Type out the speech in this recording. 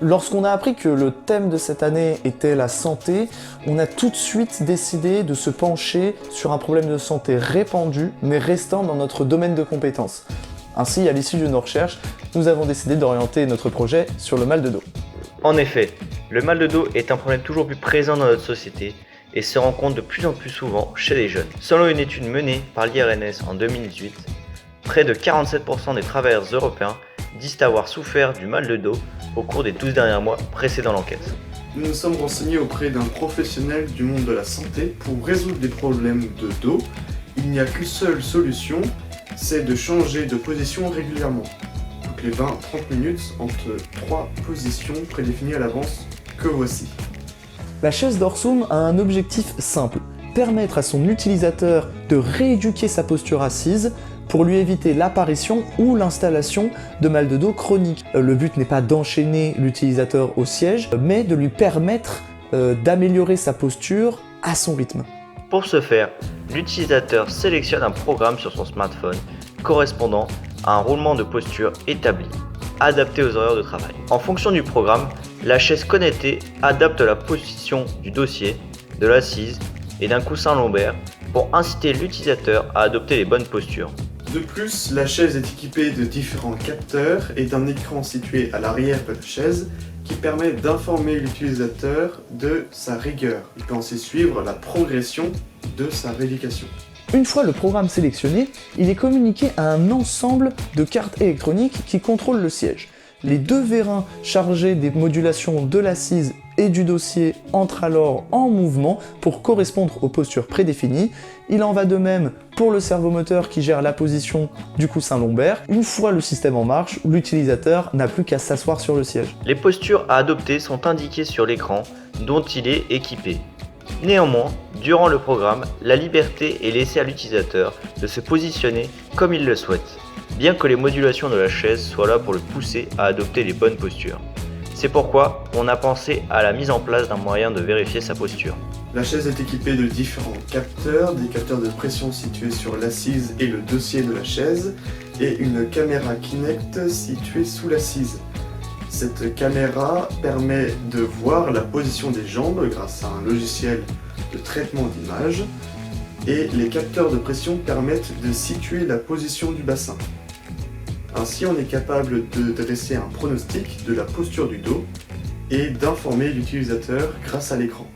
Lorsqu'on a appris que le thème de cette année était la santé, on a tout de suite décidé de se pencher sur un problème de santé répandu, mais restant dans notre domaine de compétences. Ainsi, à l'issue de nos recherches, nous avons décidé d'orienter notre projet sur le mal de dos. En effet, le mal de dos est un problème toujours plus présent dans notre société et se rencontre de plus en plus souvent chez les jeunes. Selon une étude menée par l'IRNS en 2018, près de 47% des travailleurs européens disent avoir souffert du mal de dos au cours des 12 derniers mois précédant l'enquête. Nous nous sommes renseignés auprès d'un professionnel du monde de la santé pour résoudre des problèmes de dos. Il n'y a qu'une seule solution, c'est de changer de position régulièrement. Toutes les 20-30 minutes entre 3 positions prédéfinies à l'avance que voici. La chaise Dorsum a un objectif simple, permettre à son utilisateur de rééduquer sa posture assise pour lui éviter l'apparition ou l'installation de mal de dos chronique. Le but n'est pas d'enchaîner l'utilisateur au siège, mais de lui permettre d'améliorer sa posture à son rythme. Pour ce faire, l'utilisateur sélectionne un programme sur son smartphone correspondant à un roulement de posture établi, adapté aux horaires de travail. En fonction du programme, la chaise connectée adapte la position du dossier, de l'assise et d'un coussin lombaire pour inciter l'utilisateur à adopter les bonnes postures. De plus, la chaise est équipée de différents capteurs et d'un écran situé à l'arrière de la chaise qui permet d'informer l'utilisateur de sa rigueur. Il peut ainsi suivre la progression de sa rééducation. Une fois le programme sélectionné, il est communiqué à un ensemble de cartes électroniques qui contrôlent le siège. Les deux vérins chargés des modulations de l'assise et du dossier entrent alors en mouvement pour correspondre aux postures prédéfinies. Il en va de même pour le servomoteur qui gère la position du coussin lombaire. Une fois le système en marche, l'utilisateur n'a plus qu'à s'asseoir sur le siège. Les postures à adopter sont indiquées sur l'écran dont il est équipé. Néanmoins, durant le programme, la liberté est laissée à l'utilisateur de se positionner comme il le souhaite, bien que les modulations de la chaise soient là pour le pousser à adopter les bonnes postures. C'est pourquoi on a pensé à la mise en place d'un moyen de vérifier sa posture. La chaise est équipée de différents capteurs, des capteurs de pression situés sur l'assise et le dossier de la chaise, et une caméra Kinect située sous l'assise. Cette caméra permet de voir la position des jambes grâce à un logiciel de traitement d'image, et les capteurs de pression permettent de situer la position du bassin. Ainsi, on est capable de dresser un pronostic de la posture du dos et d'informer l'utilisateur grâce à l'écran.